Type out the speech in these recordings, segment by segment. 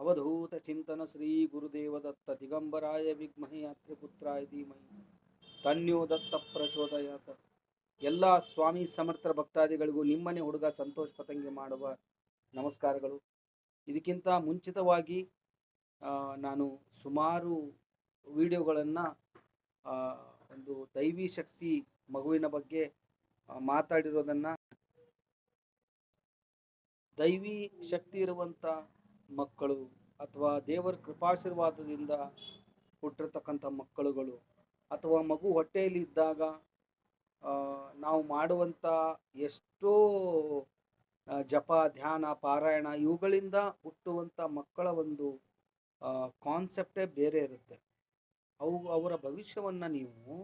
ಅವಧೂತ ಚಿಂತನ ಶ್ರೀ ಗುರುದೇವ ದತ್ತ ದಿಗಂಬರಾಯ ವಿದ್ಮಹೇ ಅತ್ರಿಪುತ್ರಾಯ ಧೀಮಹಿ ತನ್ಯೋ ದತ್ತ ಪ್ರಚೋದಯಾತ. ಎಲ್ಲ ಸ್ವಾಮಿ ಸಮರ್ಥ ಭಕ್ತಾದಿಗಳಿಗೂ ನಿಮ್ಮನೆ ಹುಡುಗ ಸಂತೋಷ್ ಪತಂಗಿ ಮಾಡುವ ನಮಸ್ಕಾರಗಳು. ಇದಕ್ಕಿಂತ ಮುಂಚಿತವಾಗಿ ನಾನು ಸುಮಾರು ವಿಡಿಯೋಗಳನ್ನು ಒಂದು ದೈವಿ ಶಕ್ತಿ ಮಗುವಿನ ಬಗ್ಗೆ ಮಾತಾಡಿರೋದನ್ನು, ದೈವಿ ಶಕ್ತಿ ಇರುವಂಥ ಮಕ್ಕಳು ಅಥವಾ ದೇವರ ಕೃಪಾಶೀರ್ವಾದದಿಂದ ಹುಟ್ಟಿರ್ತಕ್ಕಂಥ ಮಕ್ಕಳುಗಳು ಅಥವಾ ಮಗು ಹೊಟ್ಟೆಯಲ್ಲಿ ಇದ್ದಾಗ ನಾವು ಮಾಡುವಂಥ ಎಷ್ಟೋ ಜಪ, ಧ್ಯಾನ, ಪಾರಾಯಣ ಇವುಗಳಿಂದ ಹುಟ್ಟುವಂಥ ಮಕ್ಕಳ ಒಂದು ಕಾನ್ಸೆಪ್ಟೇ ಬೇರೆ ಇರುತ್ತೆ. ಅವರ ಭವಿಷ್ಯವನ್ನು ನೀವು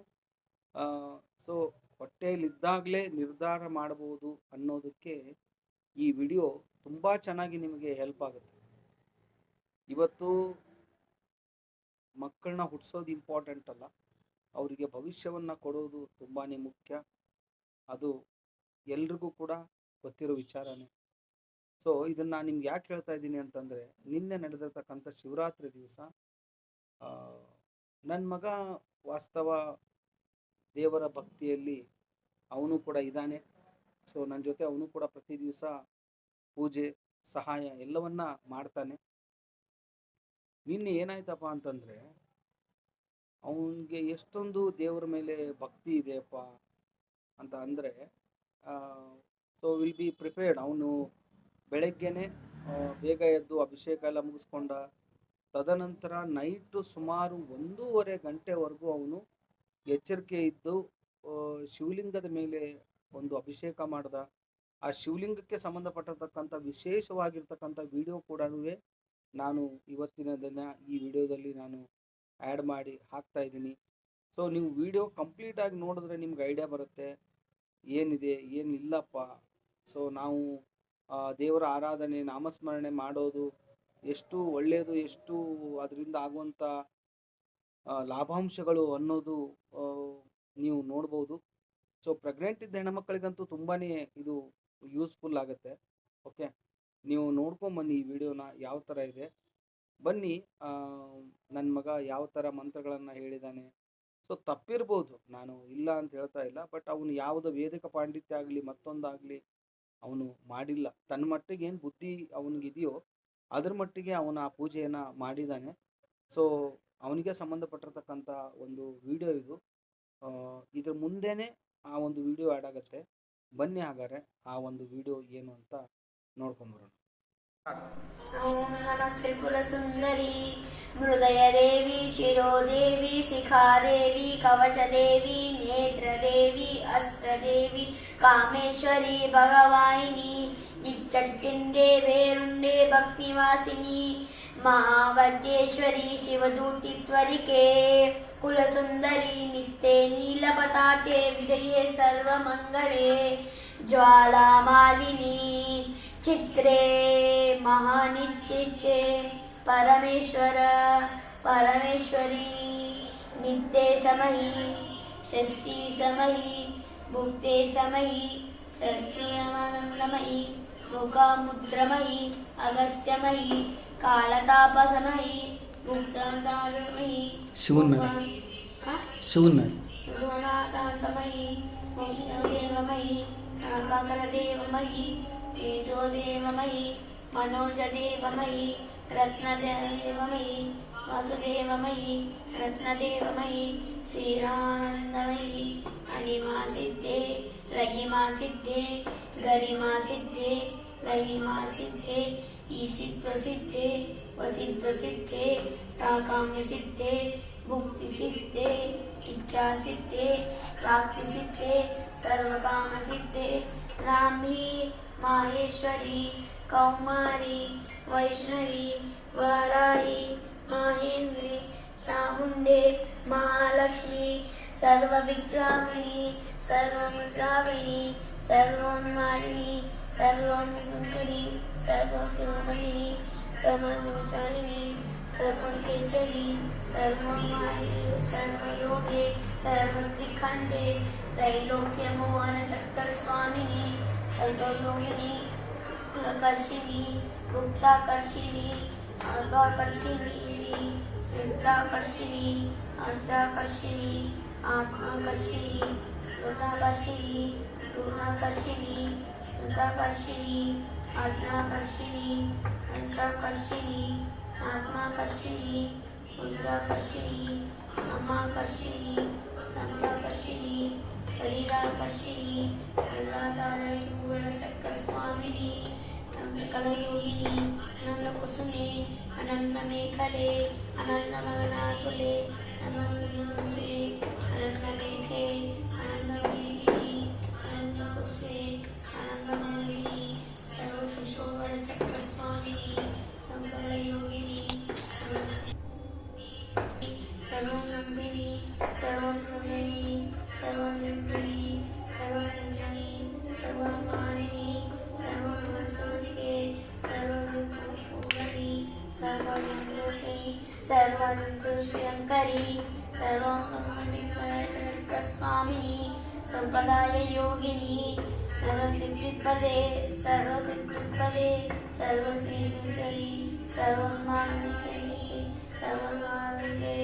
ಹೊಟ್ಟೆಯಲ್ಲಿದ್ದಾಗಲೇ ನಿರ್ಧಾರ ಮಾಡಬಹುದು ಅನ್ನೋದಕ್ಕೆ ಈ ವಿಡಿಯೋ ತುಂಬ ಚೆನ್ನಾಗಿ ನಿಮಗೆ ಹೆಲ್ಪ್ ಆಗುತ್ತೆ. ಇವತ್ತು ಮಕ್ಕಳನ್ನ ಹುಟ್ಟಿಸೋದು ಇಂಪಾರ್ಟೆಂಟ್ ಅಲ್ಲ, ಅವರಿಗೆ ಭವಿಷ್ಯವನ್ನು ಕೊಡೋದು ತುಂಬಾ ಮುಖ್ಯ. ಅದು ಎಲ್ರಿಗೂ ಕೂಡ ಗೊತ್ತಿರೋ ವಿಚಾರನೇ. ಸೊ ಇದನ್ನು ನಾನು ನಿಮ್ಗೆ ಯಾಕೆ ಹೇಳ್ತಾ ಇದ್ದೀನಿ ಅಂತಂದರೆ, ನಿನ್ನೆ ನಡೆದಿರ್ತಕ್ಕಂಥ ಶಿವರಾತ್ರಿ ದಿವಸ ನನ್ನ ಮಗ ವಾಸ್ತವ ದೇವರ ಭಕ್ತಿಯಲ್ಲಿ ಅವನು ಕೂಡ ಇದ್ದಾನೆ. ಸೊ ನನ್ನ ಜೊತೆ ಅವನು ಕೂಡ ಪ್ರತಿ ದಿವಸ ಪೂಜೆ, ಸಹಾಯ ಎಲ್ಲವನ್ನ ಮಾಡ್ತಾನೆ. ನಿನ್ನೆ ಏನಾಯ್ತಪ್ಪ ಅಂತಂದರೆ, ಅವನಿಗೆ ಎಷ್ಟೊಂದು ದೇವರ ಮೇಲೆ ಭಕ್ತಿ ಇದೆಯಪ್ಪ ಅಂತ ಅಂದರೆ, ಸೊ ವಿಲ್ ಬಿ ಪ್ರಿಪೇರ್ಡ್. ಅವನು ಬೆಳಗ್ಗೆನೆ ಬೇಗ ಎದ್ದು ಅಭಿಷೇಕ ಎಲ್ಲ ಮುಗಿಸ್ಕೊಂಡ. ತದನಂತರ ನೈಟು ಸುಮಾರು 1.5 ಗಂಟೆವರೆಗೂ ಅವನು ಎಚ್ಚರಿಕೆ ಇದ್ದು ಶಿವಲಿಂಗದ ಮೇಲೆ ಒಂದು ಅಭಿಷೇಕ ಮಾಡ್ದ. ಆ ಶಿವಲಿಂಗಕ್ಕೆ ಸಂಬಂಧಪಟ್ಟಿರ್ತಕ್ಕಂಥ ವಿಶೇಷವಾಗಿರ್ತಕ್ಕಂಥ ವಿಡಿಯೋ ಕೂಡ ನಾನು ಇವತ್ತಿನ ದಿನ ಈ ವಿಡಿಯೋದಲ್ಲಿ ನಾನು ಆ್ಯಡ್ ಮಾಡಿ ಹಾಕ್ತಾ ಇದ್ದೀನಿ. ಸೊ ನೀವು ವಿಡಿಯೋ ಕಂಪ್ಲೀಟಾಗಿ ನೋಡಿದ್ರೆ ನಿಮ್ಗೆ ಐಡಿಯಾ ಬರುತ್ತೆ ಏನಿದೆ ಏನಿಲ್ಲಪ್ಪ. ಸೊ ನಾವು ದೇವರ ಆರಾಧನೆ, ನಾಮಸ್ಮರಣೆ ಮಾಡೋದು ಎಷ್ಟು ಒಳ್ಳೆಯದು, ಎಷ್ಟು ಅದರಿಂದ ಆಗುವಂಥ ಲಾಭಾಂಶಗಳು ಅನ್ನೋದು ನೀವು ನೋಡ್ಬೋದು. ಸೊ ಪ್ರೆಗ್ನೆಂಟ್ ಇದ್ದ ಹೆಣ್ಮಕ್ಳಿಗಂತೂ ತುಂಬಾ ಇದು ಯೂಸ್ಫುಲ್ ಆಗುತ್ತೆ. ಓಕೆ, ನೀವು ನೋಡ್ಕೊಂಬನ್ನಿ ಈ ವಿಡಿಯೋನ ಯಾವ ಥರ ಇದೆ. ಬನ್ನಿ, ನನ್ನ ಮಗ ಯಾವ ಥರ ಮಂತ್ರಗಳನ್ನು ಹೇಳಿದ್ದಾನೆ. ಸೊ ತಪ್ಪಿರ್ಬೋದು, ನಾನು ಇಲ್ಲ ಅಂತ ಹೇಳ್ತಾ ಇಲ್ಲ, ಬಟ್ ಅವನು ಯಾವುದೋ ವೇದಿಕ ಪಾಂಡಿತ್ಯ ಆಗಲಿ ಮತ್ತೊಂದಾಗಲಿ ಅವನು ಮಾಡಿಲ್ಲ. ತನ್ನ ಮಟ್ಟಿಗೆ ಏನು ಬುದ್ಧಿ ಅವನಿಗಿದೆಯೋ ಅದ್ರ ಮಟ್ಟಿಗೆ ಅವನ ಆ ಪೂಜೆಯನ್ನು ಮಾಡಿದ್ದಾನೆ. ಸೊ ಅವನಿಗೆ ಸಂಬಂಧಪಟ್ಟಿರ್ತಕ್ಕಂಥ ಒಂದು ವಿಡಿಯೋ ಇದು. ಇದ್ರ ಮುಂದೆನೇ ಆ ಒಂದು ವಿಡಿಯೋ ಆ್ಯಡ್ ಆಗುತ್ತೆ. ಬನ್ನಿ ಹಾಗಾದ್ರೆ ಆ ಒಂದು ವಿಡಿಯೋ ಏನು ಅಂತ ನೋಡ್ಕೊಂಬರೋಣ. ಓಂ ನಮಸ್ತೆ ಕುಲಸುಂದರಿ ಹೃದಯ ದೇವಿ, ಶಿರೋದೇವಿ, ಶಿಖಾದೇವಿ, ಕವಚದೇವಿ, ನೇತ್ರದೇವಿ, ಅಷ್ಟದೇವಿ, ಕಾಮೇಶ್ವರಿ, ಭಗವಾಯಿನಿ, ದಿಚ್ಚಟ್ಟಿಂಡೆ ಬೇರುಂಡೆ ಭಕ್ತಿವಾಸಿನಿ, ಮಹಾವಜ್ರೇಶ್ವರಿ, ಶಿವದೂತಿ ತ್ವರಿಕೆ, ಕುಲಸುಂದರಿ, ನಿತ್ಯೆ ನೀಲಪತಾಕೆ, ವಿಜಯೇ ಸರ್ವಮಂಗಳೇ, ಜ್ವಾಲಾಮಾಲಿನಿ, ಚಿತ್ರೇ ಮಹಾನಿಚ್ಚಿಚೆ, ಪರಮೇಶ್ವರ ಪರಮೇಶ್ವರಿ, ನಿತ್ಯೆ ಸಮಹಿ, ಷಷ್ಠಿ ಸಮಹಿ, ಭುಕ್ತೆ ಸಮಹಿ, ಸತ್ಯಮಾನಂದಮಯಿ, ಮುಖಮುದ್ರಮಯಿ, ಅಗಸ್ತ್ಯಮಯಿ, ಕಾಳತಾಪಸಮಯಿ, ಮುಕ್ತಸಾಗರಮಯಿ, ಶಿವನಾಥಾಂತಮಯಿ, ಮುಕ್ತದೇವಮಯಿ, ನಾಗಕರದೇವಮಯಿ, ತೇಜೋದೇವಮಯಿ, मनोजदेवमयी, रत्नदेवमयी, वासुदेवमयी, रत्नदेवमयी, श्रीरानंदमयी, अणिमा सिद्धे, लहिमा सिद्धे, गरिमा सिद्धे, लहिमा सिद्धे, ईसित्व सिद्धे, वसित्व सिद्धे, प्राकाम्य सिद्धे, भुक्ति सिद्धे, इच्छा सिद्धे, प्राप्ति सिद्धे, सर्वकाम सिद्धे, ब्राह्मी, माहेश्वरी, कौमारी, वैष्णवी, वाराही, माहेंद्री, चामुंडे, महालक्ष्मी, सर्वविग्रामिणी, सर्वमृषाविणी, सर्वोन्मालिनी, सर्वोन्मुखरी, सर्वकिरमलिनी, सर्वमोचालिनी, सर्वकेचरी, सर्वोन्माली, सर्वयोगे, सर्वत्रिखंडे, त्रैलोक्य मोहन चक्र स्वामिनी, सर्वयोगिनी, कर्षिणी, गुप्ताकर्षिणी, आकाकर्षिणी चित्ताकर्षिणी अंतःकर्षिणी आत्माकर्षिणी रसाकर्षिणी गुणाकर्षिणी कृताकर्षिणी आत्माकर्षिणी अंतःकर्षिणी आत्माकर्षिणी ऊर्जाकर्षिणी ममाकर्षिणी अंतःकर्षिणी शरीराकर्षिणी स्वामिनी कलयोगिनी आनंदकुसुमे आनंदमेखले आनंदमगनातुले आनंदमेघे आनंदमेघिनी आनंदकुसुमे आनंदमगिनी सर्वसंशोभनचक्रस्वामिनी कलयोगिनी सर्वनंदिनी सर्वब्रह्मणी सर्वनिर्गुणी सर्वनिर्जनी सर्वमानिनी सर्वमनसोदिके सर्वपूर्णी सर्वविन्दोषिणी सर्वनिर्दोषयङ्करी सर्वमङ्गलस्वामिनी संप्रदाय योगिनी सर्वसिद्धिपदे सर्वसिद्धिपदे सर्वसिद्धीश्वरी सर्वमानिकरी सर्वमार्गे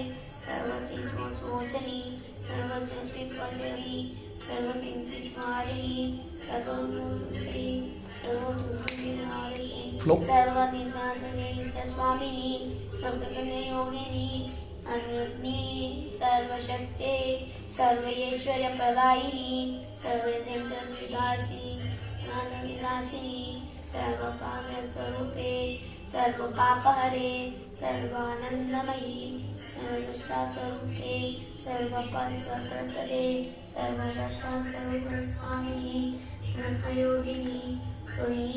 सर्वचिन्मोचनी सर्वसिद्धिपदवी सर्वसिद्धिमारिणी सर्वमुक्ति सर्वमुक्तिहारिणी सर्वनिर्नाशने स्वामिनी भक्तकन्या योगिनी अनुज्ञे सर्वशक्ते सर्वैश्वर्य प्रदायिनी सर्वजन्तविदासिनी अनन्तविनाशिनी सर्वकाम्यस्वरूपे सर्वपापहरे सर्वानन्दमयी स्वरूपे सर्वपस्वप्रदे सर्वरत्नस्वरूपस्वामिनी ब्रह्मयोगिनी सुनी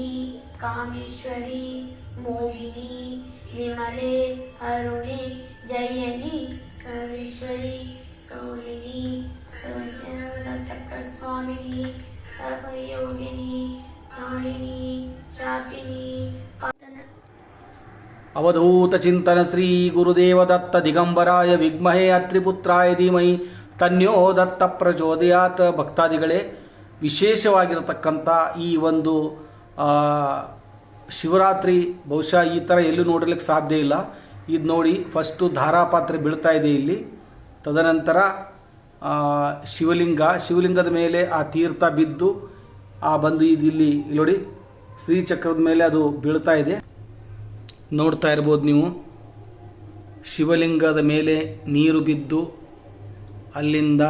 कामेश्वरी मोहिनी विमले अरुणे जयनी सर्वेश्वरी गौरिणी सर्वचक्रस्वामिनी अभयोगिनी प्राणिनी चापिनी ಅವಧೂತ ಚಿಂತನ ಶ್ರೀ ಗುರುದೇವ ದತ್ತ ದಿಗಂಬರಾಯ ವಿದ್ಮಹೇ ಅತ್ರಿಪುತ್ರಾಯ ಧೀಮಹಿ ತನ್ಯೋ ದತ್ತ ಪ್ರಚೋದಯಾತ್. ಭಕ್ತಾದಿಗಳೇ, ವಿಶೇಷವಾಗಿರತಕ್ಕಂಥ ಈ ಒಂದು ಶಿವರಾತ್ರಿ ಬಹುಶಃ ಈ ಥರ ಎಲ್ಲೂ ನೋಡಲಿಕ್ಕೆ ಸಾಧ್ಯ ಇಲ್ಲ. ಇದು ನೋಡಿ, ಫಸ್ಟು ಧಾರಾಪಾತ್ರೆ ಬೀಳ್ತಾ ಇದೆ ಇಲ್ಲಿ, ತದನಂತರ ಶಿವಲಿಂಗದ ಮೇಲೆ ಆ ತೀರ್ಥ ಬಿದ್ದು ಬಂದು ಇಲ್ಲಿ ನೋಡಿ ಶ್ರೀಚಕ್ರದ ಮೇಲೆ ಅದು ಬೀಳ್ತಾ ಇದೆ. ನೋಡ್ತಾ ಇರ್ಬೋದು ನೀವು, ಶಿವಲಿಂಗದ ಮೇಲೆ ನೀರು ಬಿದ್ದು ಅಲ್ಲಿಂದ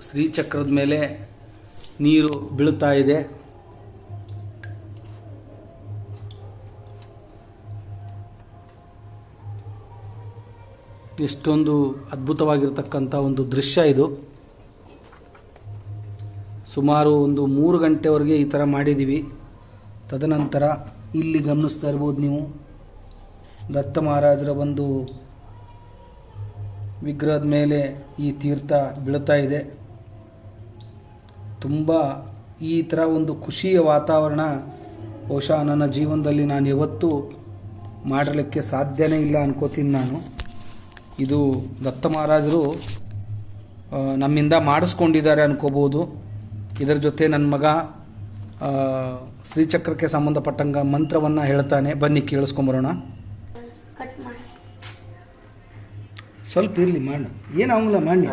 ಶ್ರೀಚಕ್ರದ ಮೇಲೆ ನೀರು ಬೀಳ್ತಾ ಇದೆ. ಎಷ್ಟೊಂದು ಅದ್ಭುತವಾಗಿರ್ತಕ್ಕಂಥ ಒಂದು ದೃಶ್ಯ ಇದು. ಸುಮಾರು ಒಂದು 3 ಗಂಟೆವರೆಗೆ ಈ ಥರ ಮಾಡಿದ್ದೀವಿ. ತದನಂತರ ಇಲ್ಲಿ ಗಮನಿಸ್ತಾ ಇರ್ಬೋದು ನೀವು, ದತ್ತ ಮಹಾರಾಜರ ಒಂದು ವಿಗ್ರಹದ ಮೇಲೆ ಈ ತೀರ್ಥ ಬೀಳ್ತಾ ಇದೆ. ತುಂಬ ಈ ಥರ ಒಂದು ಖುಷಿಯ ವಾತಾವರಣ ಬಹುಶಃ ನನ್ನ ಜೀವನದಲ್ಲಿ ನಾನು ಯಾವತ್ತೂ ಮಾಡಲಿಕ್ಕೆ ಸಾಧ್ಯನೇ ಇಲ್ಲ ಅನ್ಕೋತೀನಿ ನಾನು. ಇದು ದತ್ತ ಮಹಾರಾಜರು ನಮ್ಮಿಂದ ಮಾಡಿಸ್ಕೊಂಡಿದ್ದಾರೆ ಅನ್ಕೋಬೋದು. ಇದರ ಜೊತೆ ನನ್ನ ಮಗ ಶ್ರೀಚಕ್ರಕ್ಕೆ ಸಂಬಂಧಪಟ್ಟಂಗ ಮಂತ್ರವನ್ನು ಹೇಳ್ತಾನೆ. ಬನ್ನಿ ಕೇಳಿಸ್ಕೊಂಬರೋಣ. ಸ್ವಲ್ಪ ಇರಲಿ ಮಾಡ, ಏನಾಗಲ್ಲ ಮಾಡಿ.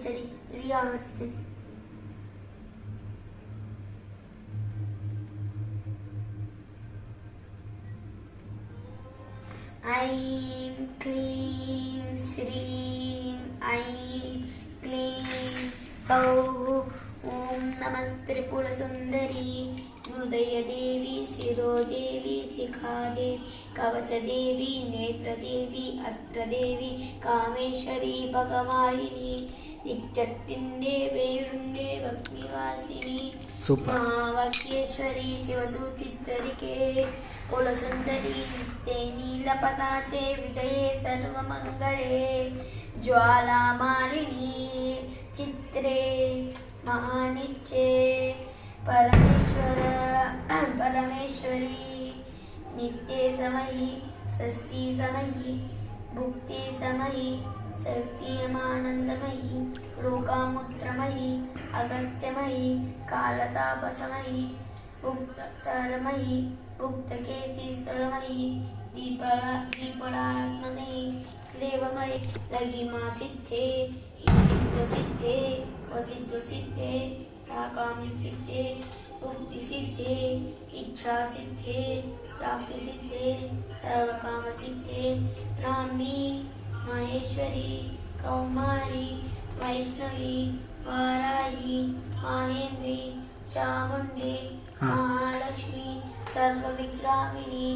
ತಡಿ ರಿಯಾ ಹಚ್ತೀನಿ. ऐं क्लीं श्रीं ऐं क्लीं सौः ॐ नमस्त्रिपुरसुन्दरी हृदयदेवी शिरोदेवी शिखादेवी कवचदेवी नेत्रदेवी अस्त्रदेवी कामेश्वरी भगवाहिनी दिक्चट्टिण्डे वेरुण्डे भक्तिवासिनी महावाक्येश्वरी शिवदूतित्वरिके कुलसुन्दरी नित्ये नीलपताचे विजये सर्वमङ्गले ज्वालामालिनी चित्रे महानिच्चे परमेश्वरी नित्ये समयी षष्ठी समयी भुक्ति समयी सत्यमानन्दमयी लोकामुत्रमयी अगस्त्यमयी कालतापसमयी मुक्तचारमयी मुक्तकेशीश्वरमयी दीपडात्मनेयी देवमयी लघिमासिद्धे सिद्धसिद्धे वसिद्धसिद्धे काम्यसिद्धे मुक्तिसिद्धे इच्छासिद्धे प्राप्तिसिद्धे सर्वकामसिद्धे नाम्नी महेश्वरी कौमारी वैष्णवी वाराही माहेन्द्री चामुण्डे हाँ। महालक्ष्मी सर्वविग्राहिणी